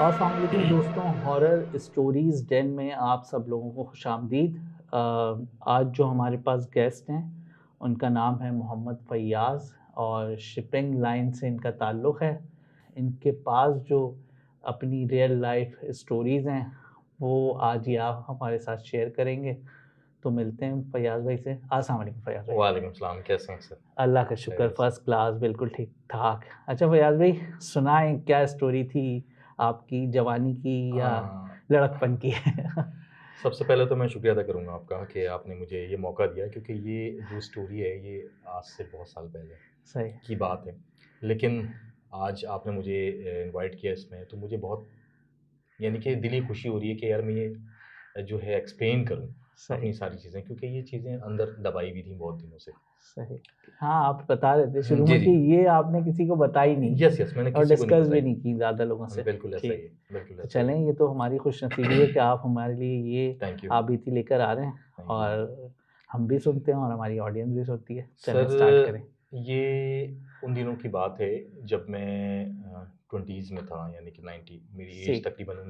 अस्सलाम वालेकुम दोस्तों, हॉरर स्टोरीज़ डेन में आप सब लोगों को खुशामदीद। आज जो हमारे पास गेस्ट हैं उनका नाम है मोहम्मद फ़ैयाज़ और शिपिंग लाइन से इनका ताल्लुक़ है। इनके पास जो अपनी रियल लाइफ स्टोरीज़ हैं वो आज ये आप हमारे साथ शेयर करेंगे। तो मिलते हैं फ़ैयाज़ भाई से। अस्सलाम वालेकुम फ़ैयाज़ भाई। वालेकुम सलाम, कैसे हैं सर? अल्लाह का शुक्र, खैरियत से। फर्स्ट क्लास, बिल्कुल ठीक ठाक। अच्छा फ़ैयाज़ भाई, सुनाएं क्या स्टोरी थी आपकी जवानी की या हाँ, लड़कपन की? सबसे पहले तो मैं शुक्रिया अदा करूँगा आपका कि आपने मुझे ये मौका दिया, क्योंकि ये जो स्टोरी है ये आज से बहुत साल पहले सही। की बात है। लेकिन आज आपने मुझे इनवाइट किया इसमें, तो मुझे बहुत यानी कि दिली खुशी हो रही है कि यार मैं ये जो है एक्सप्लेन करूँ सही। अपनी सारी चीज़ें, क्योंकि ये चीज़ें अंदर दबाई हुई थी बहुत दिनों से। सही। हाँ, आप बता रहे थे शुरू जी, में जी। कि ये आपने किसी को बताई नहीं यस, यस, मैंने और किसी को नहीं डिस्कस भी बताई। नहीं की ज़्यादा लोगों से। बिल्कुल ऐसा ही ठीक। है, बिल्कुल तो ऐसा ही चलें, है। ये तो हमारी खुशनसीबी है कि आप हमारे लिए ये थैंक यू, आपबीती लेकर आ रहे हैं थैंक यू। और हम भी सुनते हैं और हमारी ऑडियंस भी सुनती है। चलें स्टार्ट करें। सर, ये उन दिनों की बात है जब मैं 20s में था, यानी कि 90 मेरी एज ठीक। तकरीबन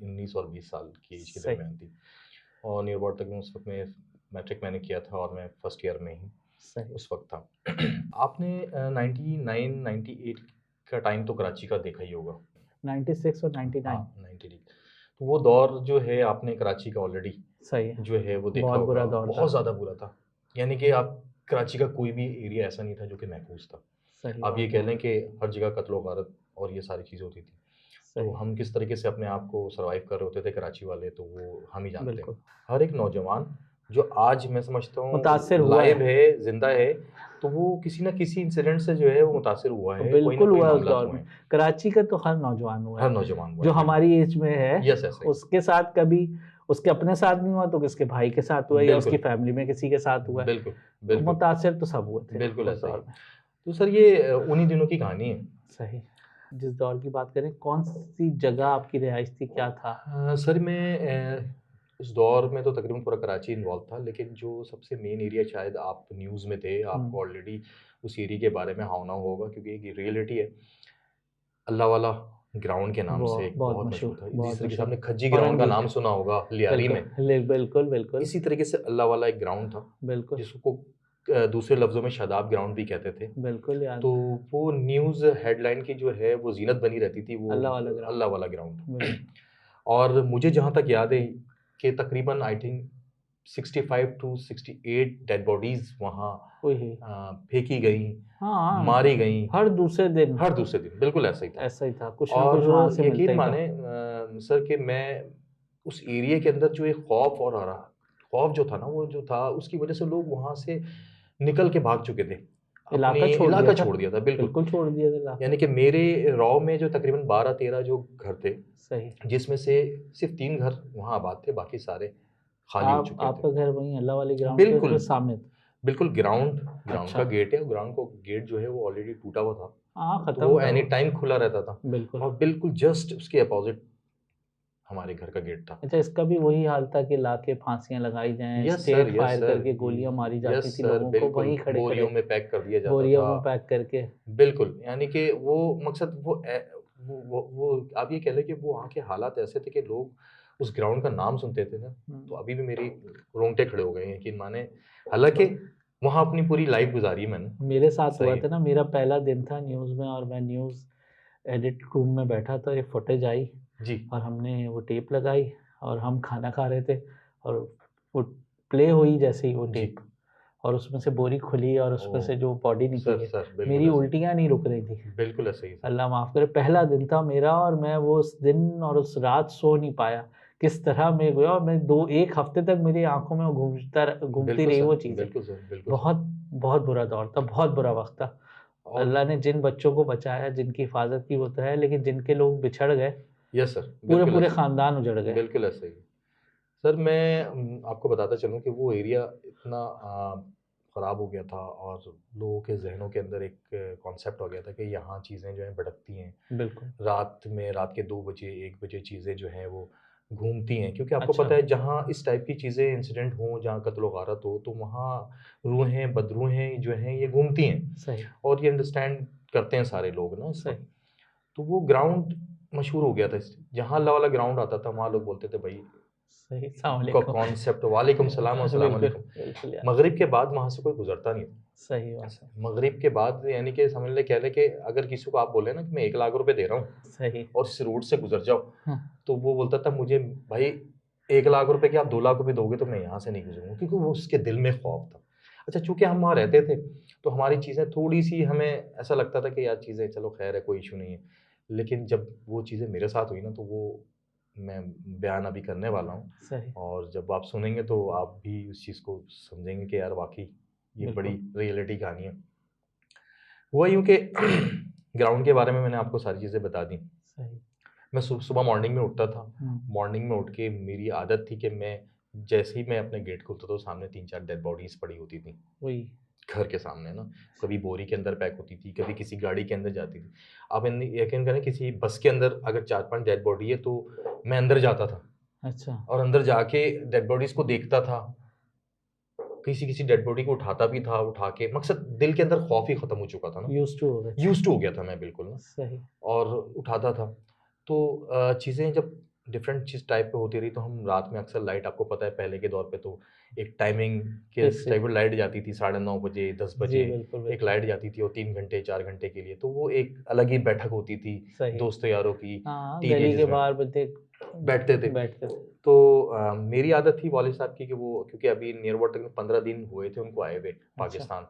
19 और 20 साल की एज के सही। दरमियान थी। और नियर अबाउट तकरीबन उस वक्त में मैट्रिक मैंने किया था और मैं फर्स्ट ईयर में ही सही। उस वक्त था। आपने 99 98 का टाइम तो कराची का देखा ही होगा। 96 और 99। हाँ, 90 तो वो दौर जो है आपने कराची का ऑलरेडी सही है। जो है वो देखा बहुत होगा, बुरा दौर था। बहुत ज़्यादा बुरा था। यानी कि आप कराची का कोई भी एरिया ऐसा नहीं था जो कि महफूज़ था। सही आप ये बात कह है। लें कि हर जगह कत्ल-ओ-गारत और ये सारी चीज़ें होती थी। तो सही। हम किस तरीके से अपने आप को सर्वाइव कर रहे होते थे कराची वाले, तो वो हम ही जानते हैं। बिल्कुल। हर एक नौजवान जो आज मैं समझता मुतासिर हूँ हुआ लाइव है। है, ज़िंदा है, तो वो किसी न किसी इंसिडेंट से जो है वो मुतासिर हुआ है, कोई न बिल्कुल कोई हुआ है उस मामलात दौर हुए में। हैं। कराची का तो हर नौजवान हुआ हर है। नौजवान हुआ जो है, बिल्कुल। हमारी एज में है, यस, ऐसा ही। उसके साथ कभी उसके अपने साथ नहीं हुआ तो किसके भाई के साथ हुआ या उसकी बिल्कुल, फैमिली में किसी के साथ हुआ है। बिल्कुल, तो बिल्कुल, मुतासिर तो सब हुए थे बिल्कुल उस ऐसा ही है। दौर में। तो सर ये उन्हीं दिनों की कहानी है। सही। जिस दौर की बात करें, कौन-सी जगह आपकी रिहाइश थी, क्या था? हाँ, सर मैं उस दौर में तो तकरीबन पूरा कराची इन्वॉल्व था, लेकिन जो सबसे मेन एरिया शायद आप न्यूज़ में थे, हुँ। आपको ऑलरेडी उस एरिया के बारे में हाव-ना होगा, क्योंकि एक रियलिटी है। अल्लाह वाला ग्राउंड के नाम वो से एक बहुत बहुत मशहूर मशहूर, था। जिस बहुत तरीके से मशहूर। आपने खज्जी ग्राउंड का औरंगेट। नाम सुना होगा लियारी बिल्कुल, में, बिल्कुल, बिल्कुल, इसी तरीके से अल्लाह वाला एक ग्राउंड था, बिल्कुल, जिसको दूसरे लफ्ज़ों में शादाब ग्राउंड भी कहते थे। बिल्कुल याद तो है। वो न्यूज़ हेडलाइन की जो है वो ज़ीनत बनी रहती थी, वो अल्लाह वाला अल्लाह ग्राउंड। वाला ग्राउंड। बिल्कुल। और मुझे जहाँ तक याद है कि तकरीबन I think 65 to 68 dead bodies वहाँ वही। फेंकी गईं, हाँ, मारी गईं, हर दूसरे दिन हर दूसरे दिन, बिल्कुल ऐसा ही था। ऐसा ही था, कुछ ना कुछ और वहाँ से मिलता यकीन ही था। मानें सर कि मैं उस एरिया के अंदर जो एक खौफ और खौफ जो था ना, वो जो था उसकी वज़ह से लोग वहाँ से निकल के भाग चुके थे। अपनी इलाका छोड़ दिया इलाका था, छोड़ दिया था, बिल्कुल। बिल्कुल छोड़ दिया था इलाका। यानी कि मेरे रॉ में जो तकरीबन 12-13 जो घर थे, सही। जिसमें से सिर्फ़ 3 घर वहाँ आबाद थे, बाकी सारे खाली हो चुके थे। आपका घर वहीं अल्लाह वाले ग्राउंड के बिल्कुल, फिर सामने था? बिल्कुल ग्राउंड अच्छा। का गेट है, ग्राउंड को गेट जो है वो ऑलरेडी टूटा हुआ था। हाँ, तो खत्म वो था एनी वो। टाइम खुला रहता था बिल्कुल। और बिल्कुल जस्ट उसके अपोज़िट हमारे घर का गेट था। अच्छा, इसका भी वही हाल था कि लाके फांसियाँ लगाई जाएँ, स्ट्रेट यस फायर सर, करके गोलियाँ मारी जाती यस थी सर, लोगों को बिल्कुल, वहीं बोरियों खड़े-खड़े, में पैक कर दिया जाता बोरियों था। में पैक करके। बिल्कुल, यानी कि वो मकसद वो आप ये कह लें कि वो वहाँ के हालात ऐसे थे कि लोग उस ग्राउंड का नाम सुनते थे ना, तो हुँ। अभी भी मेरी रोंगटे खड़े हो गए हैं, यकीन मानें। हालाँकि वहाँ अपनी पूरी लाइफ़ गुज़ारी है मैंने। मेरे साथ हुआ सही था है। ना, मेरा पहला दिन था न्यूज़ में और मैं न्यूज़ एडिट रूम में बैठा था, एक फुटेज आई जी, और हमने वो टेप लगाई और हम खाना खा रहे थे और वो प्ले हुई जैसे ही वो जी। टेप और उसमें से बोरी खुली और उसमें से ओह! जो बॉडी निकली है, सर, बिल्कुल मेरी ऐसा ही। उल्टियाँ नहीं रुक रही थी। बिल्कुल ऐसा ही है सर। अल्लाह माफ़ करे, पहला दिन था मेरा और मैं वो उस दिन और उस रात सो नहीं पाया। किस तरह मैं गया और मैं 2 1 हफ़्ते तक मेरी आँखों में वो घूमती रही वो चीज़ें। बिल्कुल सर, बिल्कुल सर। बहुत, बहुत बुरा दौर था, बहुत बुरा वक़्त था। और अल्लाह ने जिन बच्चों को बचाया, जिनकी हिफ़ाज़त की वो तो है, लेकिन जिनके लोग बिछड़ गए, यस सर, बिल्कुल पूरे-पूरे ऐसा ही ख़ानदान उजड़ है। गए। बिल्कुल ऐसा ही है। सर मैं आपको बताता चलूँ कि वो एरिया इतना ख़राब हो गया था और लोगों के ज़हनों के अंदर एक कॉन्सेप्ट हो गया था कि यहाँ चीज़ें जो हैं भटकती हैं। बिल्कुल। रात के 2 बजे, 1 बजे चीज़ें जो हैं वो घूमती हैं, क्योंकि आपको अच्छा। पता है जहाँ इस टाइप की चीज़ें इंसिडेंट हों, जहाँ कत्ल-ओ-गारत हो, तो वहाँ रूहें, बदरूहें जो हैं ये घूमती हैं सही, और ये अंडरस्टैंड करते हैं सारे लोग ना इस सही। वक़्त। तो वो ग्राउंड मशहूर हो गया था। जहाँ अल्लाह वाला ग्राउंड आता था वहाँ लोग बोलते थे भाई सही, अस्सलाम वालेकुम। कॉन्सेप्ट, वालेकुम सलाम और अस्सलाम बिल्कुल, वालेकुम। बिल्कुल यार, मगरिब के बाद वहाँ से कोई गुजरता नहीं था। सही बात है। मगरिब के बाद यानी कि समझ ले, कह ले कि अगर किसी को आप बोले ना कि मैं 1 लाख रुपए दे रहा हूँ सही। और इस रोड से गुजर जाओ, हाँ, तो वो बोलता था मुझे भाई 1 लाख रुपए के आप 2 लाख रुपए दोगे तो मैं यहाँ से नहीं गुजरूंगा, क्योंकि वो उसके दिल में खौफ था। अच्छा, चूंकि हम वहाँ रहते थे तो हमारी चीज़ें थोड़ी सी, हमें ऐसा लगता था कि यार चीज़ें चलो खैर है, कोई इशू नहीं है। लेकिन जब वो चीज़ें मेरे साथ हुई ना, तो वो मैं बयान अभी करने वाला हूँ, सही, और जब आप सुनेंगे तो आप भी उस चीज़ को समझेंगे कि यार वाकई ये बड़ी बिल्कुल, रियलिटी कहानी है। हुआ यूँ कि ग्राउंड के बारे में मैंने आपको सारी चीज़ें बता दी। सही। मैं सुबह मॉर्निंग में उठता था। हुँ, मॉर्निंग में उठ के मेरी आदत थी कि मैं जैसे ही मैं अपने गेट खोलता था तो सामने 3-4 डेड बॉडीज़ पड़ी होती थी, वही, घर के सामने ना। कभी बोरी के अंदर पैक होती थी, कभी किसी गाड़ी के अंदर जाती थी। आप यकीन करें, किसी बस के अंदर अगर 4-5 डेड बॉडी है तो मैं अंदर जाता था अच्छा, और अंदर जाके डेड बॉडीज़ को देखता था। किसी-किसी डेड बॉडी को उठाता भी था, उठा के मकसद दिल के अंदर खौफ ही खत्म हो चुका था ना। यूज़्ड टू हो गए। यूज़्ड टू हो गया था मैं बिल्कुल ना। सही, और उठाता था। तो चीज़ें जब डिफरेंट चीज़ टाइप पे होती रही, तो हम रात में अक्सर लाइट, आपको पता है पहले के दौर पे तो एक टाइमिंग के फिक्स टाइप है। लाइट जाती थी 9:30 बजे, 10 जी, बजे बिल्कुल, एक बिल्कुल, लाइट जाती थी, और 3 घंटे 4 घंटे के लिए, तो वो एक अलग ही बैठक होती थी सही। दोस्तों यारों की, हाँ, गली के टीनेजर्स में बाहर बच्चे बैठते थे। बैठते थे। तो मेरी आदत थी वालिद साहब की कि वो, क्योंकि अभी नियर अबाउट तकरीबन 15 दिन हुए थे उनको आए हुए अच्छा, पाकिस्तान,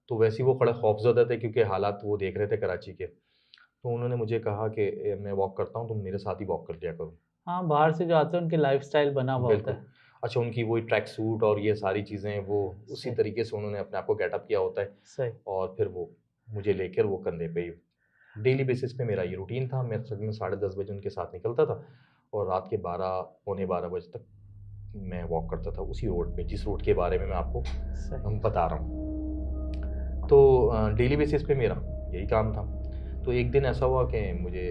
तो वैसे ही वो बड़े खौफज़दा थे क्योंकि हालात वो देख रहे थे कराची के। तो उन्होंने मुझे कहा कि मैं वॉक करता हूँ, तुम मेरे साथ ही वॉक कर लिया करो। हाँ, बाहर से जो आते हैं उनके लाइफ़स्टाइल बना हुआ होता बिल्कुल। है। अच्छा, उनकी वही ट्रैक सूट और ये सारी चीज़ें, वो उसी सही, तरीके से उन्होंने अपने आप को गेटअप किया होता है, सही, और फिर वो मुझे लेकर वो कंधे पे ही, डेली बेसिस पे मेरा ये रूटीन था। मैं तकरीबन 10:30 बजे उनके साथ निकलता था और रात के 12 पौने 12 बजे तक मैं वॉक करता था उसी रोड पे, जिस रोड के बारे में मैं आपको सही, बता रहा हूँ। तो डेली बेसिस पे मेरा यही काम था। तो एक दिन ऐसा हुआ कि मुझे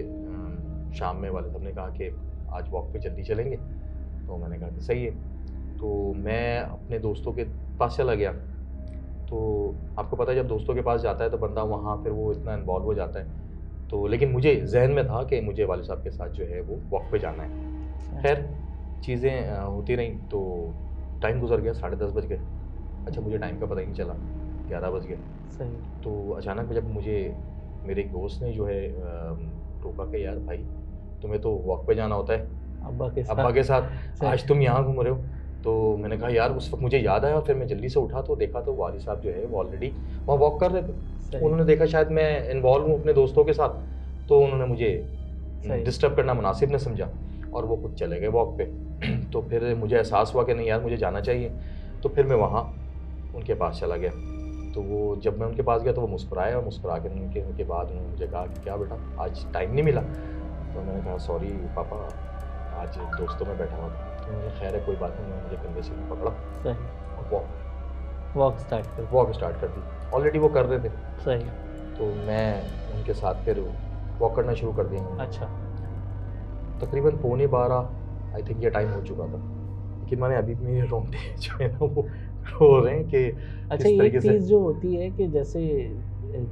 शाम में वाले साहब ने कहा कि आज वॉक पे जल्दी चलेंगे, तो मैंने कहा कि सही है। तो मैं अपने दोस्तों के पास चला गया। तो आपको पता है जब दोस्तों के पास जाता है तो बंदा वहाँ फिर वो इतना इन्वॉल्व हो जाता है। तो लेकिन मुझे ज़हन में था कि मुझे वाले साहब के साथ जो है वो वॉक पे जाना है। सही, खैर चीज़ें होती रहीं, तो टाइम गुज़र गया, 10:30 बज गए। अच्छा, मुझे टाइम का पता ही नहीं चला, 11 बज गए। सही। तो अचानक जब मुझे मेरे एक दोस्त ने जो है टोका कि यार भाई, तुम्हें तो वॉक पे जाना होता है अब्बा के अब्बा साथ। के साथ, सही, आज तुम यहाँ घूम रहे हो। तो मैंने कहा यार, उस वक़्त मुझे याद आया और फिर मैं जल्दी से उठा तो देखा तो वाली साहब जो है वो ऑलरेडी वहाँ वॉक कर रहे थे। सही, उन्होंने देखा शायद मैं इन्वॉल्व हूँ अपने दोस्तों के साथ, तो उन्होंने मुझे सही, डिस्टर्ब करना मुनासिब न समझा और वो खुद चले गए वॉक पे। तो फिर मुझे एहसास हुआ कि नहीं यार, मुझे जाना चाहिए। तो फिर मैं वहाँ उनके पास चला गया। तो वो जब मैं उनके पास गया तो वो मुस्कुराए, और मुस्कुरा के उनके बाद उन्होंने मुझे कहा कि क्या बेटा, आज टाइम नहीं मिला? तो मैंने कहा सॉरी पापा, आज दोस्तों में बैठा हुआ था। तो उन्होंने खैर है कोई बात नहीं, उन्होंने मुझे कंधे से पकड़ा सही। और वॉक स्टार्ट कर। वॉक स्टार्ट कर दी। ऑलरेडी वो कर रहे थे, सही, तो मैं उनके साथ फिर वॉक करना शुरू कर दिया मैंने। अच्छा, तकरीबन पौने 12 आई थिंक ये टाइम हो चुका था, लेकिन मैंने अभी भी मेरे रोंगटे जो है ना वो रो रहे हैं कि अच्छा, किस एक तरीके से। चीज़ जो होती है कि जैसे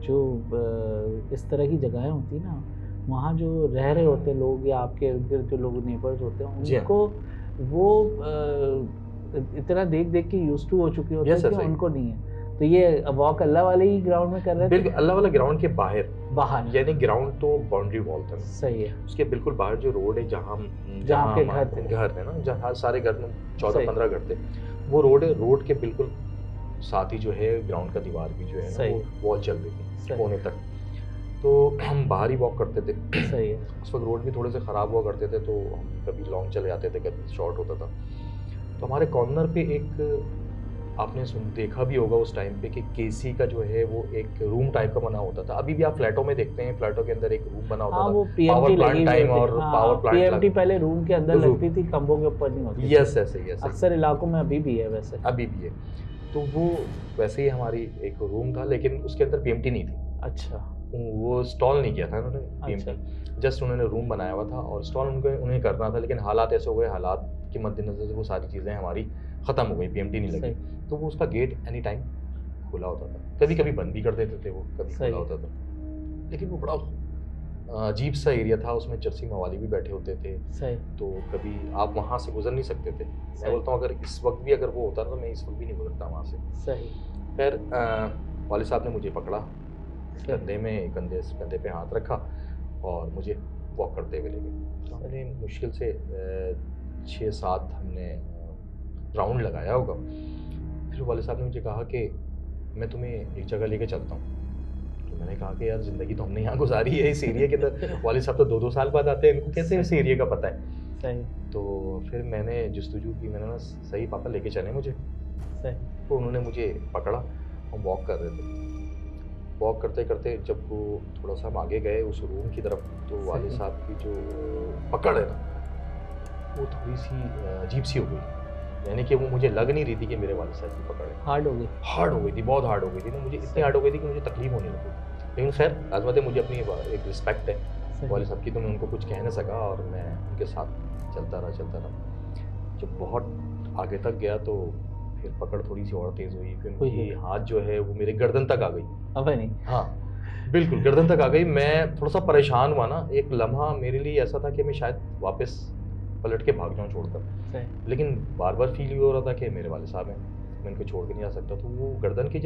जो इस तरह की जगहें होती हैं ना, वहाँ जो रह रहे होते हैं लोग या आपके इर्द-गिर्द जो लोग नेबर्स होते हैं, जी हाँ। उनको वो इतना देख-देख के यूज़्ड टू हो चुके होते यस हैं सर, कि सही। उनको नहीं है। तो ये वॉक अल्लाह वाले ही ग्राउंड में कर रहे थे? बिल्कुल, अल्लाह वाला ग्राउंड के बाहर, बाहर, यानी ग्राउंड तो बाउंड्री वॉल था ना, सही है। उसके बिल्कुल बाहर जो रोड है जहाँ जहाँ आपके घर थे। घर है ना, जहाँ सारे घर में सही। 14-15 घर थे, वो रोड है। रोड के बिल्कुल साथ ही जो है ग्राउंड का दीवार भी जो है ना सही। वो वॉल चल रही थी सही। कोने तक। तो हम बाहर ही वॉक करते थे। सही है। उस वक्त रोड भी थोड़े से ख़राब हुआ करते थे, तो हम कभी लॉन्ग चले जाते थे, कभी शॉर्ट होता था। तो हमारे कॉर्नर पे एक, आपने देखा भी होगा उस टाइम पे कि केसी का जो है वो एक रूम टाइप का बना होता था। अभी भी आप फ्लैटों में देखते हैं, फ्लैटों के अंदर एक रूम बना होता हाँ, था। वो पावर पीएमटी प्लांट लगी हुई टाइम होती और है। पावर हाँ, प्लांट पीएमटी लगा। पहले रूम के अंदर रूम। लगती थी, खंभों के ऊपर नहीं होती थी। यस ऐसे ही, ऐसे ही। अक्सर इलाकों में अभी भी है वैसे। अभी भी है। तो वो वैसे ही हमारी एक रूम था, लेकिन उसके अंदर पीएमटी नहीं थी। अच्छा, वो इंस्टॉल नहीं किया था उन्होंने अच्छा, पीएमटी, जस्ट उन्होंने रूम बनाया हुआ था और इंस्टॉल उन्हें करना था, लेकिन हालात ऐसे हो गए, हालात के मद्देनज़र वो सारी चीज़ें हमारी ख़त्म हो गई, पीएमटी नहीं लगी। सही, तो वो उसका गेट एनी टाइम खुला होता था, कभी-कभी बंद भी कर देते थे वो, कभी सही। खुला होता था। लेकिन वो बड़ा अजीब सा एरिया था, उसमें चरसी मवाली भी बैठे होते थे। सही। तो कभी आप वहाँ से गुजर नहीं सकते थे। मैं बोलता हूँ अगर इस वक्त भी अगर वो होता ना तो मैं इस वक्त भी नहीं गुजरता वहाँ से। सही। खैर वालिद साहब ने मुझे पकड़ा, सही। कंधे पे हाथ रखा और मुझे वॉक करते हुए ले गए। तो हमने मुश्किल से 6-7 हमने राउंड लगाया होगा। फिर वालिद साहब ने मुझे कहा कि मैं तुम्हें एक जगह लेके चलता हूँ। तो मैंने कहा कि यार ज़िंदगी तो हमने यहाँ गुजारी है इस एरिया के अंदर, वालिद साहब तो 2-2 साल बाद आते हैं, इनको कैसे इस एरिया का पता है। सही। तो फिर मैंने जस्तजू की, मैंने ना सही पापा लेके चले मुझे। सही। तो उन्होंने मुझे पकड़ा, हम वॉक कर रहे थे। वॉक करते करते जब वो थोड़ा सा हम आगे गए उस रूम की तरफ, तो वालिद सही। साहब की जो पकड़ है ना वो थोड़ी सी अजीब सी हो गई। यानी कि वो मुझे लग नहीं रही थी कि मेरे वालिद साहब की पकड़ है। हार्ड हो गई। हार्ड हो गई थी, बहुत हार्ड हो गई थी ना, मुझे इतनी सही। हार्ड हो गई थी कि मुझे तकलीफ होने लगी। लेकिन खैर आज़मत है, मुझे अपनी एक रिस्पेक्ट है सही। वालिद साहब की, तो मैं उनको कुछ कह नहीं सका और मैं उनके साथ चलता रहा। जब बहुत आगे तक गया तो फिर पकड़ थोड़ी सी और तेज़ हुई, फिर उनकी हाथ जो है वो मेरे गर्दन तक आ गई। अब नहीं। हाँ बिल्कुल गर्दन तक आ गई। मैं थोड़ा सा परेशान हुआ ना, एक लम्हा मेरे लिए ऐसा था कि मैं शायद वापस पलट के भाग जाऊँ छोड़कर, लेकिन बार बार फील हो रहा था कि मेरे वाले साहब हैं, मैं इनको छोड़ के नहीं जा सकता। तो वो गर्दन की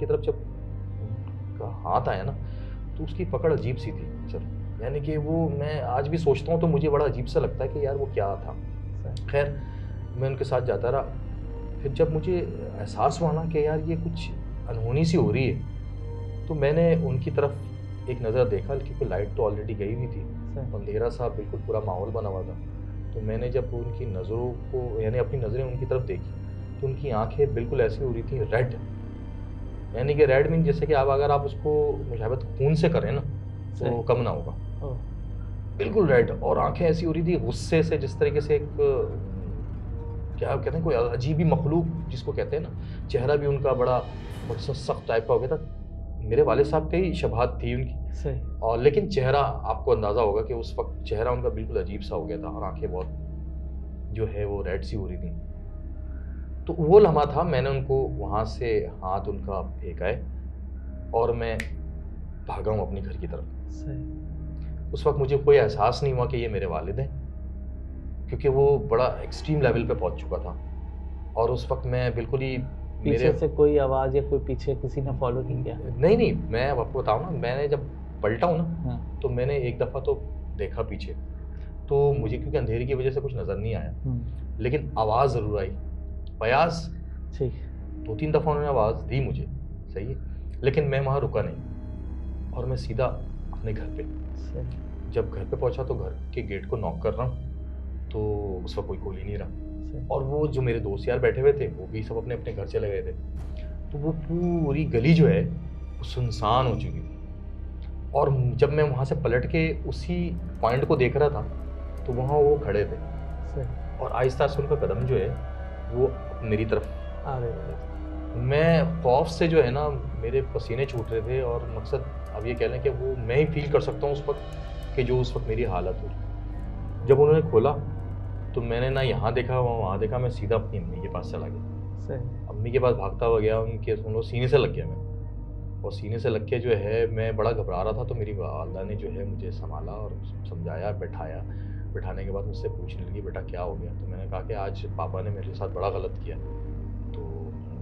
तरफ जब उनका हाथ आया ना तो उसकी पकड़ अजीब सी थी सर। यानी कि वो मैं आज भी सोचता हूँ तो मुझे बड़ा अजीब सा लगता है कि यार वो क्या था। खैर मैं उनके साथ जाता रहा। फिर जब मुझे एहसास हुआ ना कि यार ये कुछ अनहोनी सी हो रही है, तो मैंने उनकी तरफ एक नज़र देखा, क्योंकि लाइट तो ऑलरेडी गई हुई थी, अंधेरा सा बिल्कुल पूरा माहौल बना हुआ था। तो मैंने जब उनकी नज़रों को, यानी अपनी नज़रें उनकी तरफ देखी, तो उनकी आंखें बिल्कुल ऐसी हो रही थी रेड। यानी कि रेड मीन जैसे कि अगर आप उसको मुशाबत खून से करें ना तो कम ना होगा, बिल्कुल रेड। और आंखें ऐसी हो रही थी गुस्से से, जिस तरीके से एक क्या कहते हैं, कोई अजीब ही मखलूक जिसको कहते हैं ना। चेहरा भी उनका बड़ा सख्त टाइप का हो गया था। मेरे वालिद साहब की शबाहत थी उनकी, और लेकिन चेहरा आपको अंदाज़ा होगा कि उस वक्त चेहरा उनका बिल्कुल अजीब सा हो गया था और आंखें बहुत जो है वो रेड सी हो रही थी। तो वो लम्हा था, मैंने उनको वहाँ से हाथ उनका फेंकाए और मैं भागा हूँ अपने घर की तरफ। उस वक्त मुझे कोई एहसास नहीं हुआ कि ये मेरे वालिद हैं, क्योंकि वो बड़ा एक्सट्रीम लेवल पे पहुँच चुका था। और उस वक्त मैं बिल्कुल ही पीछे से कोई आवाज़ या कोई पीछे किसी ने फॉलो नहीं किया? नहीं, मैं आपको बताऊँ ना, मैंने जब पलटा हूँ ना तो मैंने एक दफ़ा तो देखा पीछे, तो मुझे क्योंकि अंधेरे की वजह से कुछ नज़र नहीं आया, लेकिन आवाज़ ज़रूर आई, फयाज़। 2-3 दफ़ा उन्होंने आवाज़ दी मुझे, सही है, लेकिन मैं वहाँ रुका नहीं और मैं सीधा अपने घर पे। जब घर पे पहुँचा तो घर के गेट को नॉक कर रहा हूँ, तो उस वक्त कोई खोल ही नहीं रहा, और वो जो मेरे दोस्त यार बैठे हुए थे वो भी सब अपने अपने घर चले गए थे। तो वो पूरी गली जो है वो सुनसान हो चुकी थी। और जब मैं वहाँ से पलट के उसी पॉइंट को देख रहा था तो वहाँ वो खड़े थे, और आहिस्ता से उनका कदम जो है वो मेरी तरफ आ रहे थे। मैं खौफ से जो है ना, मेरे पसीने छूट रहे थे, और मकसद अब ये कह लें कि वो मैं ही फील कर सकता हूँ उस वक्त कि जो उस वक्त मेरी हालत हुई। जब उन्होंने खोला तो मैंने ना यहाँ देखा वहाँ देखा, मैं सीधा अपनी अम्मी के पास चला गया। अम्मी के पास भागता हुआ गया, उनके सीने से लग गया मैं, और सीने से लग के जो है मैं बड़ा घबरा रहा था। तो मेरी वालदा ने जो है मुझे संभाला और समझाया, बैठाया। बैठाने के बाद मुझसे पूछने लगी बेटा क्या हो गया। तो मैंने कहा कि आज पापा ने मेरे साथ बड़ा गलत किया। तो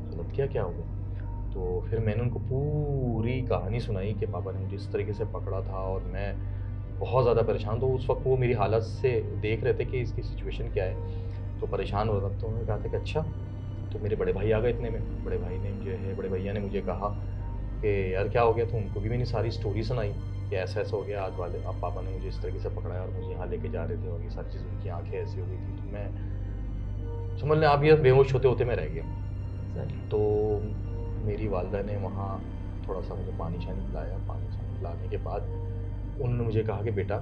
गलत किया, क्या हो गया? तो फिर मैंने उनको पूरी कहानी सुनाई कि पापा ने मुझे इस तरीके से पकड़ा था और मैं बहुत ज़्यादा परेशान। तो उस वक्त वो मेरी हालत से देख रहे थे कि इसकी सिचुएशन क्या है, तो परेशान हो रहा था। तो उन्होंने कहा था कि अच्छा। तो मेरे बड़े भाई आ गए इतने में। बड़े बड़े भैया ने मुझे कहा कि यार क्या हो गया। तो उनको भी मैंने सारी स्टोरी सुनाई कि ऐसा ऐसा हो गया, आज अब पापा ने मुझे इस तरीके से पकड़ाया और मुझे यहाँ लेके जा रहे थे, और ये सारी चीज़, उनकी आंखें ऐसी हो गई थी। तो मैं समझ लें आप, ये बेहोश होते होते मैं रह गया। तो मेरी वालदा ने वहाँ थोड़ा सा मुझे पानी शानी पिलाया। पानी शानी पिलाने के बाद उन्होंने मुझे कहा कि बेटा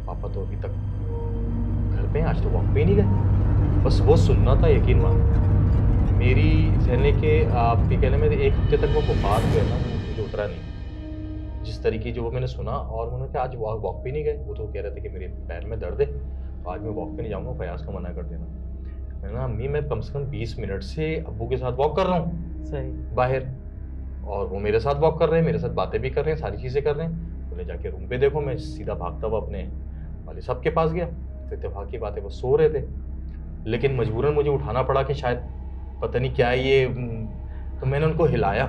पापा तो अभी तक घर पे हैं, आज तो वॉक पे ही नहीं गए। बस वो सुनना था, यकीन मान मेरी सहने के आप ये कहने में 1 हफ्ते तक वो बुखार जो है ना मुझे उतरा नहीं, जिस तरीके जो वो मैंने सुना। और उन्होंने कहा आज वॉक पे नहीं गए। वो तो कह रहे थे कि मेरे पैर में दर्द है, तो आज मैं वॉक पे नहीं जाऊँगा, फयाज़ को मना कर देना। मैंने कहा अम्मी मैं कम से कम 20 मिनट से अब्बू के साथ वॉक कर रहा हूँ बाहर, और वो मेरे साथ वॉक कर रहे हैं, मेरे साथ बातें भी कर रहे हैं, सारी चीज़ें कर रहे हैं। बोले जाके रूम पे देखो। मैं सीधा भागता हुआ अपने वाले साहब के पास गया। तो इत्तेफाक की बात है वो सो रहे थे, लेकिन मजबूरन मुझे उठाना पड़ा कि शायद पता नहीं क्या है ये। तो मैंने उनको हिलाया।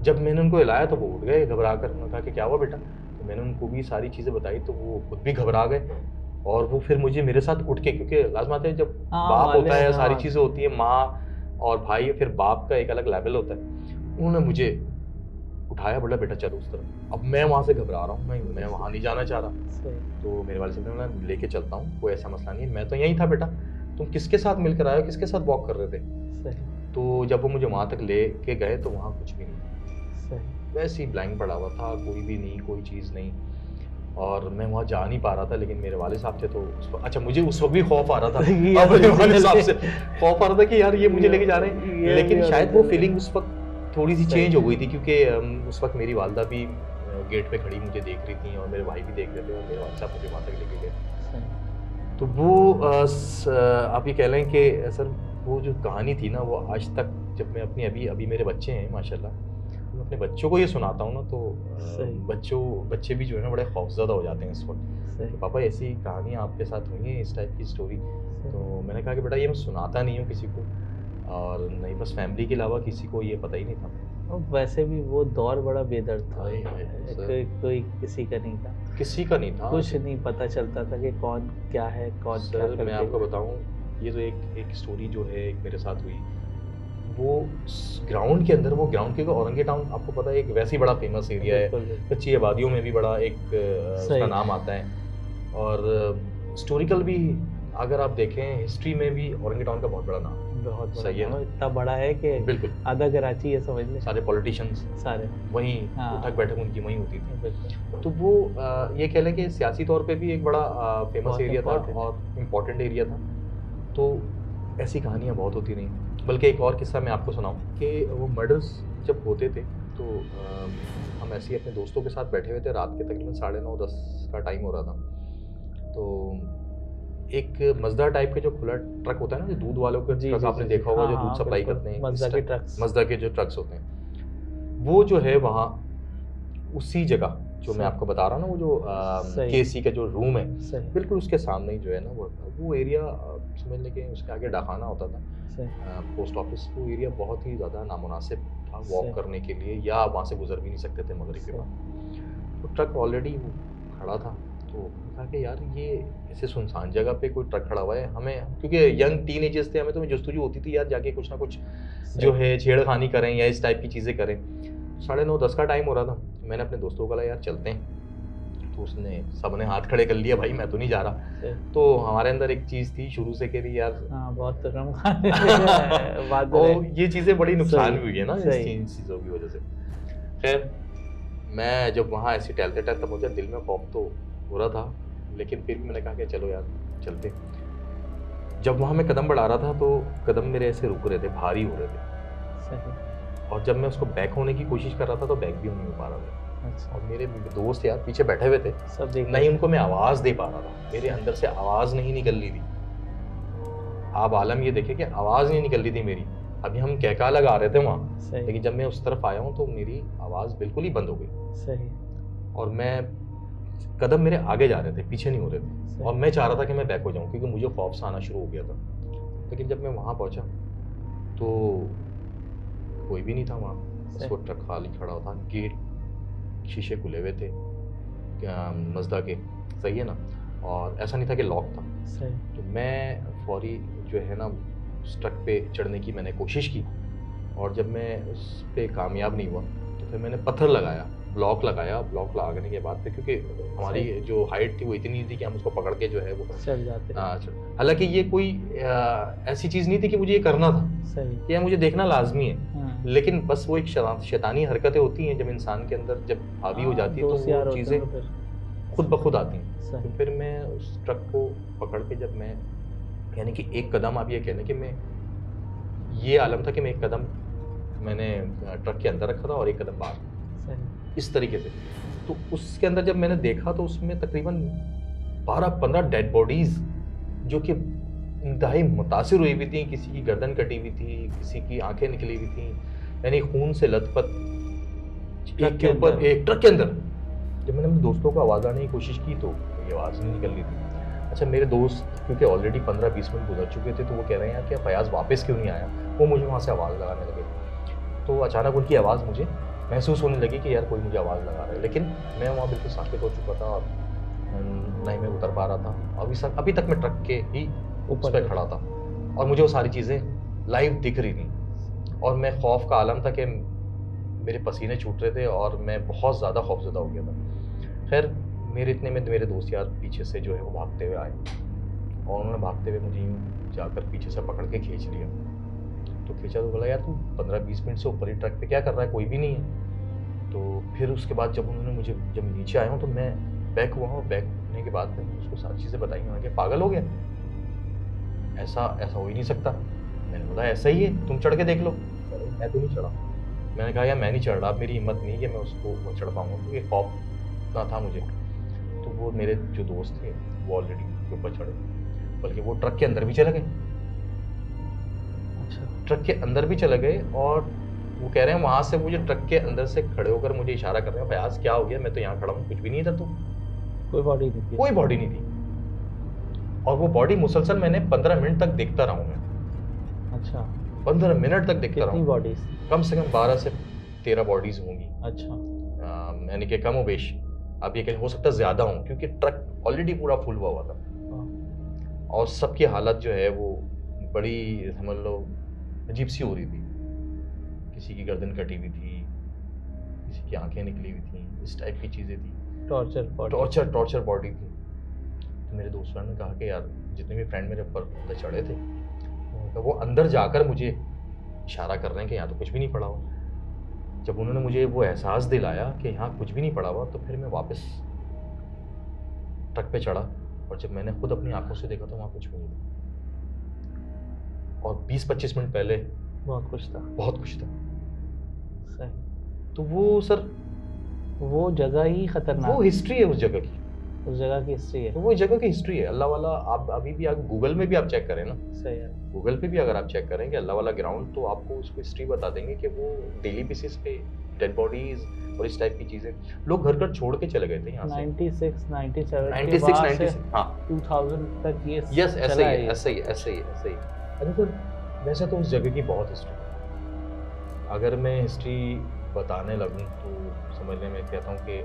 जब मैंने उनको हिलाया तो वो उठ गए घबरा कर। उन्होंने कहा कि क्या हुआ बेटा। तो मैंने उनको भी सारी चीज़ें बताई तो वो खुद भी घबरा गए। और वो फिर मुझे मेरे साथ उठ के, क्योंकि लाजमात है जब बाप होता है सारी चीज़ें होती है, माँ और भाई, फिर बाप का एक अलग लेवल होता है। उन्होंने मुझे उठाया, बोला बेटा चलो उस तरफ। अब मैं वहाँ से घबरा रहा हूँ, मैं वहाँ नहीं जाना चाह रहा। तो मेरे वाले साहब ने बोला लेके चलता हूँ, कोई ऐसा मसला नहीं है, मैं तो यहीं था बेटा, तुम किसके साथ मिलकर आए हो, किसके साथ वॉक कर रहे थे। तो जब वो मुझे वहाँ तक ले के गए तो वहाँ कुछ भी नहीं, वैसे ही ब्लैंक पड़ा हुआ था, कोई भी नहीं, कोई चीज़ नहीं। और मैं वहाँ जा नहीं पा रहा था, लेकिन मेरे वाले साहब थे तो अच्छा मुझे उस वक्त भी खौफ आ रहा था अब मेरे वाले साहब से खौफ आ रहा था कि यार ये मुझे लेके जा रहे हैं। लेकिन शायद वो फीलिंग उस वक्त थोड़ी सी चेंज हो गई थी, क्योंकि उस वक्त मेरी वालदा भी गेट पे खड़ी मुझे देख रही थी और मेरे भाई भी देख रहे थे और मेरे वाले साहब मुझे वहाँ तक लेके गए। तो वो आप ये कह लें कि सर वो जो कहानी थी ना, वो आज तक जब मैं अपनी अभी मेरे बच्चे हैं माशाल्लाह, मैं अपने बच्चों को ये सुनाता हूँ ना तो बच्चे भी जो है ना बड़े खौफज़दा हो जाते हैं इस वक्त। तो पापा ऐसी कहानी आपके साथ हुई है, इस टाइप की स्टोरी। तो मैंने कहा कि बेटा ये मैं सुनाता नहीं हूँ किसी को, और नहीं बस फैमिली के अलावा किसी को ये पता ही नहीं था। और वैसे भी वो दौर बड़ा बेदर्द था, कोई किसी का नहीं था, कुछ नहीं पता चलता था कि कौन क्या है, कौन क्या करते। मैं आपको बताऊं, ये तो एक स्टोरी जो है एक मेरे साथ हुई, वो ग्राउंड के अंदर, वो ग्राउंड के औरंगे टाउन आपको पता है एक वैसे ही बड़ा फेमस एरिया है, कच्ची आबादियों में भी बड़ा एक उसका नाम आता है। और हिस्टोरिकल भी अगर आप देखें, हिस्ट्री में भी औरंगे टाउन का बहुत बड़ा नाम, बहुत सही है, इतना बड़ा है कि बिल्कुल आधा कराची है समझ लें। सारे पॉलिटिशियंस सारे वहीं उठक बैठक उनकी वहीं होती थी। तो वो ये कह लें कि सियासी तौर पे भी एक बड़ा फेमस एरिया था और इम्पोर्टेंट एरिया था। तो ऐसी कहानियाँ बहुत होती रहीं। बल्कि एक और किस्सा मैं आपको सुनाऊं कि वो मर्डर्स जब होते थे तो हम ऐसे ही अपने दोस्तों के साथ बैठे हुए थे, रात के तकरीबन 9:30-10 का टाइम हो रहा था। तो एक मजदा टाइप के जो खुला ट्रक होता है ना, जो दूध वालों के ट्रक आपने देखा होगा, जो दूध सप्लाई करते हैं, मजदा के जो ट्रक्स होते हैं, वो जो है वहाँ उसी जगह जो मैं आपको बता रहा हूँ ना, वो जो केसी का जो रूम है बिल्कुल उसके सामने ही जो है ना वो एरिया, समझ लें कि उसके आगे डाखाना होता था, पोस्ट ऑफिस। वो एरिया बहुत ही ज़्यादा नामुनासिब था वॉक करने के लिए, या आप वहाँ से गुजर भी नहीं सकते थे मगरिब के बाद। तो ट्रक ऑलरेडी खड़ा था, तो कहा कि यार ये ऐसे सुनसान जगह पे कोई ट्रक खड़ा हुआ है, हमें क्योंकि यंग टीनेजर्स थे, हमें तो जस्तुजू होती थी यार जाके कुछ ना कुछ जो है छेड़खानी करें या इस टाइप की चीज़ें करें। 9:30-10 का टाइम हो रहा था, मैंने अपने दोस्तों को कहा यार चलते हैं। तो उसने सबने हाथ खड़े कर लिया, भाई मैं तो नहीं जा रहा। तो हमारे अंदर एक चीज़ थी शुरू से कि यार बहुत और ये चीज़ें बड़ी नुकसान हुई है ना इन चीज़ों की वजह से। खैर मैं जब वहाँ ऐसे टहलते टहलते पहुँचा, दिल में खौफ तो हो रहा था, लेकिन फिर भी मैंने कहा कि चलो यार चलते। जब वहाँ मैं कदम बढ़ा रहा था तो कदम मेरे ऐसे रुक रहे थे, भारी हो रहे थे। और जब मैं उसको बैक होने की कोशिश कर रहा था तो बैक भी नहीं हो पा रहा था। और मेरे दोस्त यार पीछे बैठे हुए थे, सब देख नहीं उनको मैं आवाज़ दे पा रहा था, मेरे अंदर से आवाज़ नहीं निकल रही थी। आप आलम ये देखें कि आवाज़ नहीं निकल रही थी मेरी। अभी हम कहका लगा रहे थे वहाँ, लेकिन जब मैं उस तरफ आया हूँ तो मेरी आवाज़ बिल्कुल ही बंद हो गई। और मैं कदम मेरे आगे जा रहे थे, पीछे नहीं हो रहे थे, और मैं चाह रहा था कि मैं बैक हो जाऊँ क्योंकि मुझे खौफ सा आना शुरू हो गया था। लेकिन जब मैं वहाँ पहुँचा तो कोई भी नहीं था वहाँ, बस वो ट्रक खाली खड़ा था, गेट शीशे खुले हुए थे मजदा के, सही है ना, और ऐसा नहीं था कि लॉक था। तो मैं फौरी जो है ना उस ट्रक पे चढ़ने की मैंने कोशिश की, और जब मैं उस पर कामयाब नहीं हुआ तो फिर मैंने पत्थर लगाया, ब्लॉक लगाने के बाद फिर, क्योंकि हमारी जो हाइट थी वो इतनी नहीं थी कि हम उसको पकड़ के जो है वो चल जाते। हालांकि ये कोई ऐसी चीज़ नहीं थी कि मुझे ये करना था, कि मुझे देखना लाजमी है, लेकिन बस वो एक शैतानी हरकतें होती हैं जब इंसान के अंदर जब हावी हो जाती है तो वो चीज़ें खुद ब खुद आती हैं। तो फिर मैं उस ट्रक को पकड़ के जब मैं, यानी कि एक कदम, आप ये कह लें कि मैं, ये आलम था कि मैं एक कदम मैंने ट्रक के अंदर रखा था और एक कदम बाहर, इस तरीके से। तो उसके अंदर जब मैंने देखा तो उसमें तकरीबन 12-15 डेड बॉडीज़ जो कि इंतहाई मुतासिर हुई हुई थी, किसी की गर्दन कटी हुई थी, किसी की आंखें निकली हुई थी, यानी खून से लथपथ, एक के ऊपर एक ट्रक के अंदर। जब मैंने अपने दोस्तों को आवाज़ आने की कोशिश की तो मेरी आवाज़ नहीं निकल रही थी। अच्छा, मेरे दोस्त क्योंकि ऑलरेडी 15-20 मिनट गुजर चुके थे, तो वो कह रहे हैं यार कि फयाज़ वापस क्यों नहीं आया, वो मुझे वहाँ से आवाज़ लगाने लगे। तो अचानक उनकी आवाज़ मुझे महसूस होने लगी कि यार कोई मुझे आवाज़ लगा रहा है, लेकिन मैं वहाँ बिल्कुल साकित हो चुका था और ना ही मैं उतर पा रहा था। अभी तक मैं ट्रक के ही उस पर खड़ा था और मुझे वो सारी चीज़ें लाइव दिख रही थी और मैं खौफ का आलम था कि मेरे पसीने छूट रहे थे और मैं बहुत ज़्यादा खौफज़दा हो गया था। खैर मेरे इतने में मेरे दोस्त यार पीछे से जो है वो भागते हुए आए और उन्होंने भागते हुए मुझे यूँ जाकर पीछे से पकड़ के खींच लिया। तो खींचा तो बोला यार तू 15-20 मिनट से ऊपर ही ट्रक पे क्या कर रहा है, कोई भी नहीं है। तो फिर उसके बाद जब उन्होंने मुझे जब नीचे आया हूँ तो मैं बैक हुआ और बैक होने के बाद मैंने उसको सारी चीज़ें बताई। मैं क्या पागल हो गया, ऐसा हो ही नहीं सकता। मैंने बोला ऐसा ही है, तुम चढ़ के देख लो। मैं तो नहीं चढ़ा। मैंने कहा यार मैं नहीं चढ़ रहा, मेरी हिम्मत नहीं कि मैं उसको चढ़ पाऊँगा क्योंकि खौफ ना था मुझे। तो वो मेरे जो दोस्त थे वो ऑलरेडी उसके ऊपर चढ़े, बल्कि वो ट्रक के अंदर भी चले गए। ट्रक के अंदर भी चले गए और वो कह रहे हैं वहाँ से मुझे ट्रक के अंदर से खड़े होकर मुझे इशारा कर रहे हैं फयाज़ क्या हो गया, मैं तो यहाँ खड़ा हूँ, कुछ भी नहीं इधर तो कोई बॉडी नहीं थी। कोई बॉडी नहीं थी और वो बॉडी मुसलसल मैंने 15 मिनट तक देखता रहा हूँ मैं। अच्छा, 15 मिनट तक देखता रहा कितनी हूँ। बॉडीज? कम से कम 12 से 13 बॉडीज होंगी। अच्छा, यानी कि कम बेश, अब ये कहीं हो सकता है ज़्यादा हो क्योंकि ट्रक ऑलरेडी पूरा फुल हुआ था और सबकी हालत जो है वो बड़ी समझ लो अजीब सी हो रही थी। किसी की गर्दन कटी हुई थी, किसी की आंखें निकली हुई थी, इस टाइप की चीज़ें थी। टॉर्चर बॉडी थी। तो मेरे दोस्तों ने कहा कि यार जितने भी फ्रेंड मेरे ऊपर चढ़े थे तो वो अंदर जाकर मुझे इशारा कर रहे हैं कि यहाँ तो कुछ भी नहीं पड़ा हुआ। जब उन्होंने मुझे वो एहसास दिलाया कि यहाँ कुछ भी नहीं पड़ा हुआ तो फिर मैं वापस ट्रक पे चढ़ा और जब मैंने खुद अपनी आंखों से देखा तो वहाँ कुछ भी नहीं था और 20-25 मिनट पहले बहुत कुछ था। सही। तो वो सर वो जगह ही खतरनाक, वो हिस्ट्री है उस जगह की हिस्ट्री है। तो वो जगह की हिस्ट्री है। अल्लाह वाला आप अभी भी गूगल में भी आप चेक करें ना, सही है, गूगल पे भी अगर आप चेक करेंगे अल्लाह वाला ग्राउंड तो आपको उसको हिस्ट्री बता देंगे कि वो डेली बेसिस पे डेड बॉडीज और इस टाइप की चीजें लोग घर घर छोड़ के चले गए थे यहाँ से 96 97 96 हाँ 2000 तक ये यस ऐसे ही अरे सर वैसे तो उस जगह की बहुत हिस्ट्री, अगर मैं हिस्ट्री बताने लगूँ तो समझने में कहता हूँ कि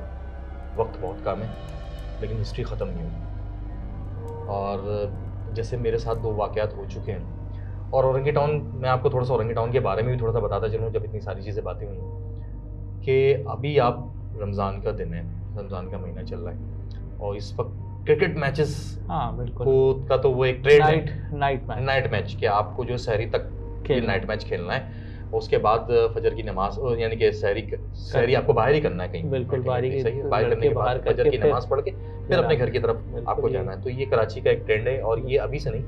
वक्त बहुत कम है लेकिन हिस्ट्री ख़त्म नहीं हुई। और जैसे मेरे साथ 2 वाक़यात हो चुके हैं और औरंगी टाउन, मैं आपको थोड़ा सा औरंगी टाउन के बारे में भी थोड़ा सा बताता चलूँ जब इतनी सारी चीज़ें बातें हुई हैं कि अभी आप रमज़ान का दिन है, रमज़ान का महीना चल रहा है और इस वक्त क्रिकेट मैचेस का तो वो एक ट्रेंड है, नाइट मैच कि आपको जो सहरी तक नाइट मैच खेलना है, उसके बाद फजर की नमाज यानी कि सहरी आपको बाहर ही करना है कहीं, बिल्कुल बाहर करने के बाद फजर की नमाज पढ़ के फिर अपने घर की तरफ आपको जाना है। तो ये कराची का एक ट्रेंड है और ये अभी से नहीं,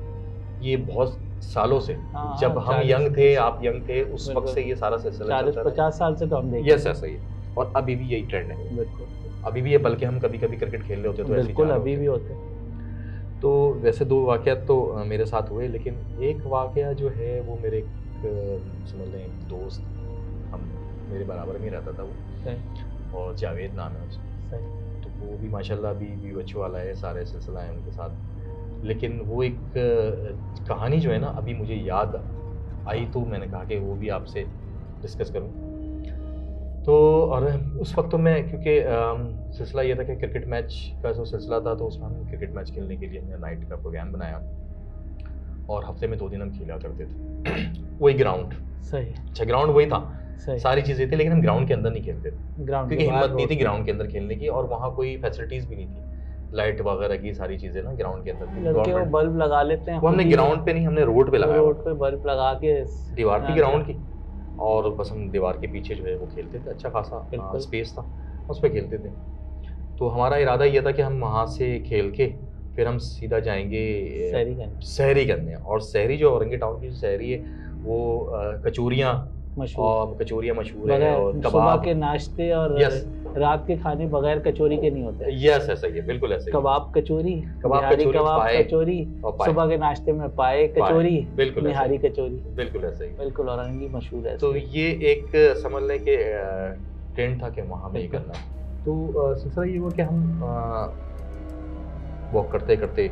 ये बहुत सालों से, जब हम यंग थे, आप यंग थे, उस वक्त से ये सारा सिलसिला 40-50 साल से तो हम देख, यस ऐसा ही है और अभी भी यही ट्रेंड है। बिल्कुल अभी भी है, बल्कि हम कभी कभी क्रिकेट खेल रहे होते तो बिल्कुल अभी भी होते। तो वैसे 2 वाक़यात तो मेरे साथ हुए, लेकिन एक वाक़या जो है वो मेरे समझ लें दोस्त, हम मेरे बराबर में रहता था वो, और जावेद नाम है उसका। तो वो भी माशाल्लाह अभी बच्चों वाला है, सारे सिलसिला है उनके साथ। लेकिन वो एक कहानी जो है ना अभी मुझे याद आई तो मैंने कहा कि वो भी आपसे डिस्कस करूं। तो और उस वक्त तो मैं क्योंकि सिलसिला ये था कि क्रिकेट मैच का जो सिलसिला था तो उसमें हम क्रिकेट मैच खेलने के लिए हमने नाइट का प्रोग्राम बनाया और हफ्ते में 2 दिन हम खेला करते थे वही ग्राउंड। सही। अच्छा ग्राउंड वही था, सारी चीज़ें थी, लेकिन हम ग्राउंड के अंदर नहीं खेलते थे क्योंकि हिम्मत नहीं थी ग्राउंड के अंदर खेलने की और वहाँ कोई फैसिलिटीज़ भी नहीं थी, लाइट वगैरह की सारी चीज़ें ना ग्राउंड के अंदर। लड़के वो बल्ब लगा लेते हैं, वो हमने ग्राउंड पे नहीं, हमने रोड पे लगाया, रोड पे बल्ब लगा के दीवार थी ग्राउंड की और बस हम दीवार के पीछे जो है वो खेलते थे, अच्छा खासा स्पेस था उस पर खेलते थे। तो हमारा इरादा ये था कि हम वहाँ से खेल के फिर हम सीधा जाएंगे सहरी करने, और सहरी जो औरंगी टाउन की सहरी है वो कचौरियाँ मशहूर है और कबाब के नाश्ते और रात के खाने बगैर कचौरी के नहीं होते। यस ऐसा ही है, बिल्कुल ऐसा ही। कबाब कचौरी, सुबह के नाश्ते में पाए कचौरी, निहारी कचौरी, बिल्कुल ऐसा ही, बिल्कुल औरंगी मशहूर है। तो ये एक समझ लें कि ट्रेंड था कि वहाँ पे करना, तो सिलसिला ये हुआ कि हम वॉक करते करते,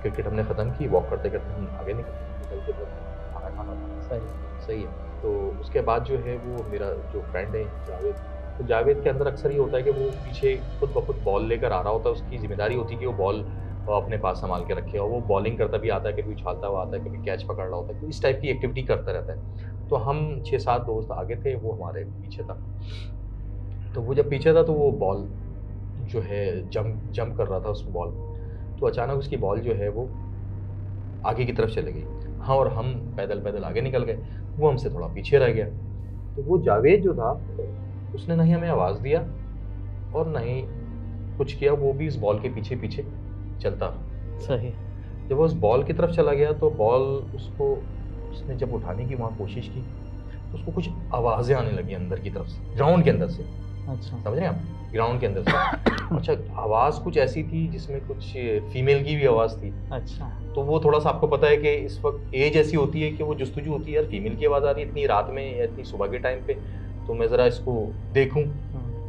क्रिकेट हमने ख़त्म की, वॉक करते करते हम आगे निकल के खाना खाना था। सही है। तो उसके बाद जो है वो मेरा जो फ्रेंड है जावेद, तो जावेद के अंदर अक्सर ये होता है कि वो पीछे खुद ब खुद बॉल लेकर आ रहा होता है, उसकी जिम्मेदारी होती है कि वो बॉल अपने पास संभाल के रखे, और वो बॉलिंग करता भी आता है, कभी उछालता हुआ आता है, कभी कैच पकड़ रहा होता है, तो इस टाइप की एक्टिविटी करता रहता है। तो हम 6-7 दोस्त आगे थे, वो हमारे पीछे था। तो वो जब पीछे था तो वो बॉल जो है जंप कर रहा था उस बॉल, तो अचानक उसकी बॉल जो है वो आगे की तरफ चली गई। हाँ, और हम पैदल पैदल आगे निकल गए, वो हमसे थोड़ा पीछे रह गया। तो वो जावेद जो था उसने नहीं हमें आवाज़ दिया और ना ही कुछ किया, वो भी इस बॉल के पीछे पीछे चलता। सही। जब वो उस बॉल की तरफ चला गया तो बॉल उसको उसने जब उठाने की वहाँ कोशिश की तो उसको कुछ आवाज़ें आने लगी अंदर की तरफ से, ग्राउंड के अंदर से। अच्छा। समझ रहे हैं आप, ग्राउंड के अंदर से। अच्छा, आवाज़ कुछ ऐसी थी जिसमें कुछ फीमेल की भी आवाज़ थी। अच्छा। तो वो थोड़ा सा आपको पता है कि इस वक्त एज ऐसी होती है कि वो जुस्तजू होती है, यार फीमेल की आवाज़ आ रही है इतनी रात में या इतनी सुबह के टाइम पे, तो मैं ज़रा इसको देखूं।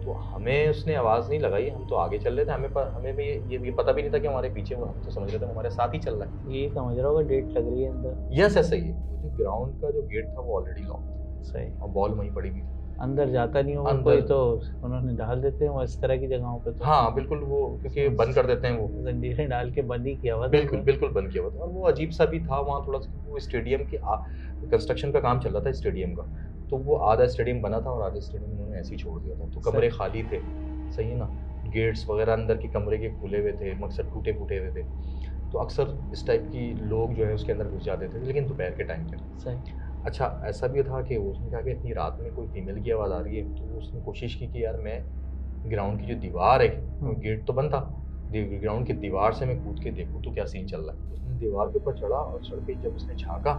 तो हमें उसने आवाज़ नहीं लगाई, हम तो आगे चल रहे थे, हमें भी ये पता भी नहीं था कि हमारे पीछे वो, हम तो समझ रहे थे हमारे साथ ही चल रहा है। ये समझ रहा होगा डेट लग रही है अंदर। यस, ऐसा ही है। वो जो ग्राउंड का जो गेट था वो ऑलरेडी लॉक था। सही। और बॉल वहीं पड़ी हुई थी। अंदर जाता नहीं होगा कोई, तो उन्होंने डाल देते हैं वो इस तरह की जगहों पे। तो हाँ बिल्कुल, वो क्योंकि बंद कर देते हैं, वो जंजीरें डाल के बंद ही किया हुआ था। बिल्कुल बंद किया हुआ था। और वो अजीब सा भी था वहाँ थोड़ा सा, वो स्टेडियम की कंस्ट्रक्शन का काम चल रहा था स्टेडियम का, तो वो आधा स्टेडियम बना था और आधा स्टेडियम उन्होंने ऐसे ही छोड़ दिया था। तो कमरे खाली थे, सही है ना, गेट्स वगैरह अंदर के कमरे के खुले हुए थे, मकसद टूटे फूटे हुए थे। तो अक्सर इस टाइप की लोग जो है उसके अंदर घुस जाते थे, लेकिन दोपहर के टाइम पे। सही। अच्छा, ऐसा भी था कि उसने कहा कि इतनी रात में कोई फीमेल की आवाज़ आ रही है, तो उसने कोशिश की कि यार मैं ग्राउंड की जो दीवार है, गेट तो बंद था, ग्राउंड की दीवार से मैं कूद के देखूँ तो क्या सीन चल रहा है। उसने दीवार के ऊपर चढ़ा और चढ़ के जब उसने झाँका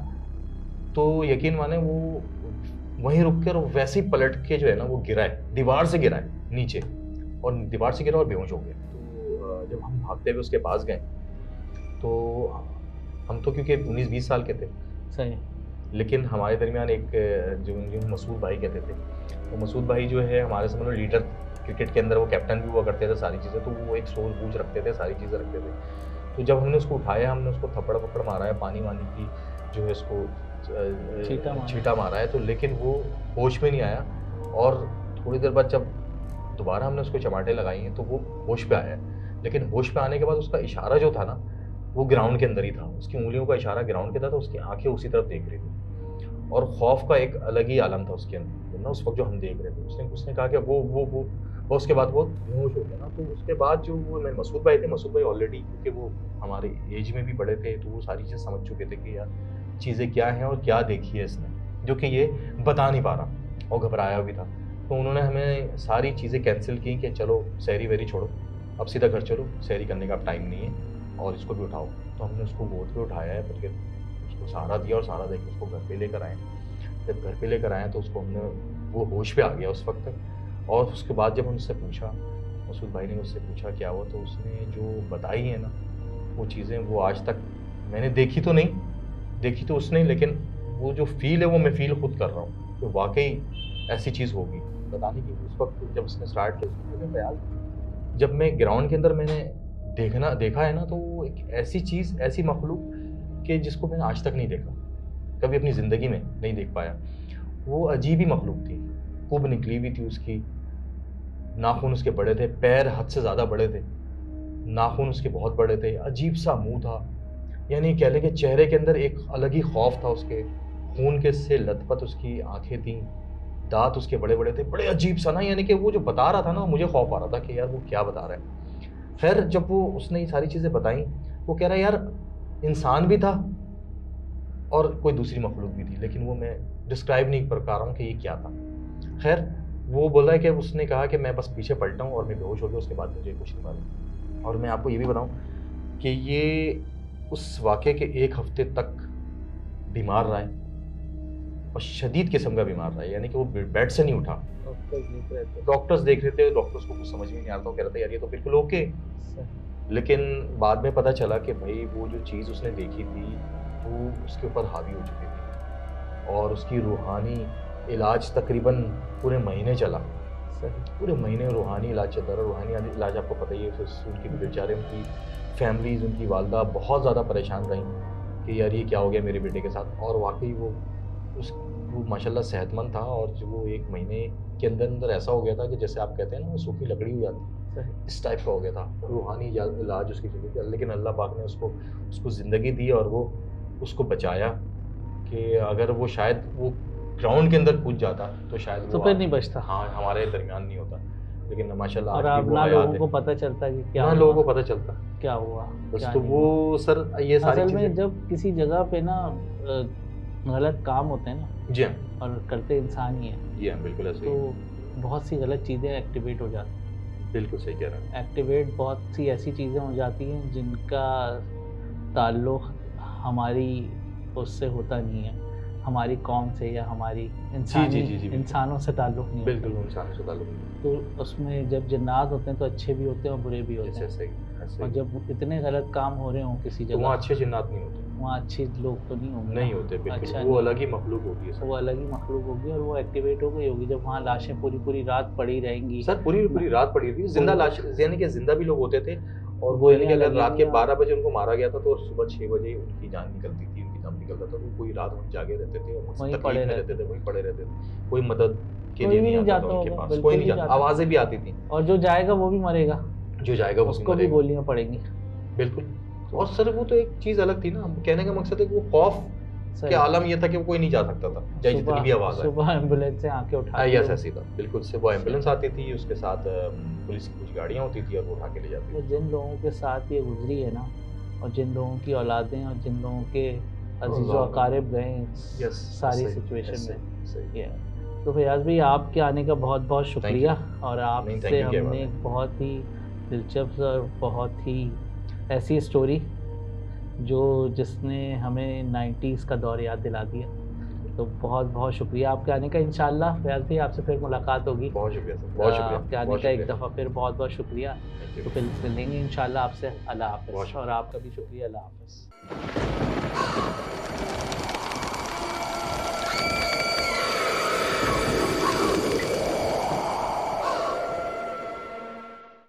तो यकीन माने वो वहीं रुक कर वैसे ही पलट के जो है ना वो गिरा है, दीवार से गिरा है नीचे, और दीवार से गिरा और बेहोश हो गया। तो जब हम भागते हुए उसके पास गए तो हम तो क्योंकि 19-20 साल के थे, सही, लेकिन हमारे दरमियान एक जो मसूद भाई कहते थे, तो मसूद भाई जो है हमारे समझ लो लीडर क्रिकेट के अंदर, वो कैप्टन भी हुआ करते थे सारी चीज़ें, तो वो एक सोच बूझ रखते थे, सारी चीज़ें रखते थे। तो जब हमने उसको उठाया, हमने उसको थप्पड़ वप्पड़ मारा है, पानी वानी की जो है उसको छींटा मारा है, तो लेकिन वो होश में नहीं आया। और थोड़ी देर बाद जब दोबारा हमने उसको चमाटे लगाई हैं तो वो होश पे आया, लेकिन होश पे आने के बाद उसका इशारा जो था ना वो ग्राउंड के अंदर ही था, उसकी उंगलियों का इशारा ग्राउंड के था, तो उसकी आंखें उसी तरफ देख रही थी और खौफ का एक अलग ही आलम था उसके अंदर ना उस वक्त जो हम देख रहे थे। उसने कहा कि वो उसके बाद वो बेहोश हो गया ना। तो उसके बाद जो वो मेरे मसूद भाई थे, मसूद भाई ऑलरेडी क्योंकि वो हमारे एज में भी बड़े थे, तो वो सारी चीज़ समझ चुके थे कि यार चीज़ें क्या हैं और क्या देखी है इसने, जो कि ये बता नहीं पा रहा और घबराया भी था। तो उन्होंने हमें सारी चीज़ें कैंसिल की कि चलो सहरी वहरी छोड़ो, अब सीधा घर चलो, सहरी करने का अब टाइम नहीं है और इसको भी उठाओ। तो हमने उसको गोद पे उठाया है, फिर उसको सहारा दिया और सहारा देकर उसको घर पे लेकर आए। जब घर पे लेकर आए तो उसको हमने, वो होश पे आ गया उस वक्त तक। और उसके बाद जब उनसे पूछा, मसूद भाई ने उससे पूछा क्या हुआ, तो उसने जो बताई है ना वो चीज़ें, वो आज तक मैंने देखी तो तो उसने, लेकिन वो जो फील है वो मैं फील खुद कर रहा हूँ कि वाकई ऐसी चीज़ होगी। बताने की उस वक्त जब उसने स्टार्ट किया ख्याल, जब मैं ग्राउंड के अंदर मैंने देखा है ना, तो वो एक ऐसी चीज़, ऐसी मखलूक कि जिसको मैंने आज तक नहीं देखा, कभी अपनी ज़िंदगी में नहीं देख पाया। वो अजीब ही मखलूक थी, कुब निकली हुई थी उसकी, नाखून उसके बड़े थे, पैर हद से ज़्यादा बड़े थे, नाखून उसके बहुत बड़े थे, अजीब सा मुंह था, यानी कह लें कि चेहरे के अंदर एक अलग ही खौफ था उसके, खून के से लथपथ उसकी आंखें थीं, दांत उसके बड़े बड़े थे, बड़े अजीब सा ना, यानी कि वो जो बता रहा था ना मुझे खौफ आ रहा था कि यार वो क्या बता रहा है। खैर जब वो उसने ये सारी चीज़ें बताई, वो कह रहा है यार इंसान भी था और कोई दूसरी मखलूक भी थी, लेकिन वो मैं डिस्क्राइब नहीं कर पा रहा हूँ कि ये क्या था। खैर वो बोला है कि उसने कहा कि मैं बस पीछे पलटा हूँ और मैं बेहोश हो गया, उसके बाद मुझे कुछ नहीं मालूम। और मैं आपको ये भी बताऊँ कि ये उस वाक़े के 1 हफ़्ते तक बीमार रहा है और शदीद किस्म का बीमार रहा है, यानी कि वो बेड से नहीं उठा। डॉक्टर्स देख रहे थे, डॉक्टर्स को कुछ समझ में नहीं आ रहा था, कह रहे थे यार ये तो बिल्कुल ओके। लेकिन बाद में पता चला कि भाई वो जो चीज़ उसने देखी थी वो उसके ऊपर हावी हो चुकी थी और उसकी रूहानी इलाज तकरीबन पूरे महीने चला। सही। पूरे महीने रूहानी इलाज चलता रहा। रूहानी इलाज आपको पता ही है, फिर उनकी बेचारे उनकी फैमिलीज, उनकी वालदा बहुत ज़्यादा परेशान रहीं कि यार ये क्या हो गया मेरे बेटे के साथ। और वाकई वो माशाल्लाह सेहतमंद था, और जो वो 1 महीने के अंदर अंदर ऐसा हो गया था कि जैसे आप कहते हैं ना, वो सूखी लकड़ी हो जाती है, सही। इस टाइप का हो गया था। रूहानी इलाज उसकी चली थी, लेकिन अल्लाह पाक ने उसको ज़िंदगी दी और वो उसको बचाया कि अगर वो शायद वो ग्राउंड के अंदर कूद जाता तो शायद तो वो फिर आज नहीं बचता। हाँ हमारे दरमियान नहीं होता। लेकिन माशाल्लाह और आज भी अब वो ना हयात लोगों को है, पता चलता कि क्या ना हुआ, लोगों को पता चलता। क्या हुआ, बस क्या तो नहीं वो हुआ। सर ये सारी असल में चीज़ें। जब किसी जगह पे ना गलत काम होते हैं ना, जी हाँ, और करते इंसान ही है, जी हाँ, बिल्कुल ऐसे तो ही। बहुत सी गलत चीज़ें एक्टिवेट हो जाती हैं। बिल्कुल सही कह रहे हैं। एक्टिवेट बहुत सी ऐसी चीज़ें हो जाती हैं जिनका ताल्लुक़ हमारी उससे होता नहीं है, हमारी कौम से या हमारी जी, जी, जी, जी, बिल्कुल। इंसानों से ताल्लुक़ नहीं होता। बिल्कुल इंसानों से ताल्लुक़ नहीं। तो उसमें जब जिन्नात होते हैं तो अच्छे भी होते हैं और बुरे भी होते जैसे हैं। ऐसे और ही। जब इतने गलत काम हो रहे हों किसी तो वहाँ जगह, अच्छे जिन्नात नहीं होते। वहाँ अच्छे लोग तो नहीं होंगे नहीं ना। होते बिल्कुल, अच्छा वो नहीं अलग ही होंगे। मखलूक होती है वो सर। अलग ही मखलूक होगी और वो एक्टिवेट हो गई होगी जब वहाँ लाशें पूरी पूरी रात पड़ी रहेंगी। सर पूरी रात पड़ी थी, जिंदा लाश, यानी कि जिंदा भी लोग होते थे, और वो यानी कि गोलियां अगर रात के लगेंगी। 12 बजे उनको मारा गया था तो सुबह 6 बजे उनकी जान निकलती थी, उनकी दम निकलता था। तो पूरी रात वहीं जागे रहते थे और वहीं तकलीफ पड़े में रहते रहते थे, थे। वहीं पड़े रहते थे। कोई मदद के कोई लिए भी नहीं नहीं आता था जाता उनके होगा, पास, कोई बिल्कुल नहीं नहीं जाता। जाता। आवाज़ें भी आती थी, और जो जाएगा वो भी मरेगा, जो जाएगा वो भी उसको भी मरेगा। गोलियां पड़ेंगी। बिल्कुल। और सर वो तो एक चीज़ अलग थी ना, कहने का मकसद है कि वो खौफ के सही। आलम ये था कि वो कोई नहीं जा सकता था, चाहे जितनी भी आवाज़ आए। सुबह एम्बुलेंस से आके उठाती यस है। ऐसे ही था, बिल्कुल। से वो एम्बुलेंस आती थी, उसके साथ पुलिस की कुछ गाड़ियाँ होती थी और वो उठा के ले जाती तो थी। जिन लोगों के साथ ये गुजरी है ना, और जिन लोगों की औलादें और जिन लोगों के अजीज़ व अकारिब गए यस, सारी ऐसे ही, सिचुएशन ऐसे में। ही, सही। ये तो फयाज़ भाई, आपके आने का बहुत बहुत शुक्रिया। और नहीं, आपसे थैंक यू क्या बात हमने है। एक बहुत ही दिलचस्प और बहुत ही ऐसी स्टोरी जिसने हमें 90s का दौर याद दिला दिया। तो बहुत बहुत शुक्रिया आपके आने का। इंशाल्लाह फयाज़ भाई आपसे फिर मुलाकात होगी। बहुत शुक्रिया सर, बहुत शुक्रिया, आपके आने बहुत का एक शुक्रिया। दफ़ा फिर बहुत बहुत शुक्रिया। थैंक तो यू। फिर मिलेंगे इंशाल्लाह आपसे। अल्लाह बहुत हाफ़िज़। और शुक्रिया। आपका भी शुक्रिया। अल्लाह हाफ़िज़।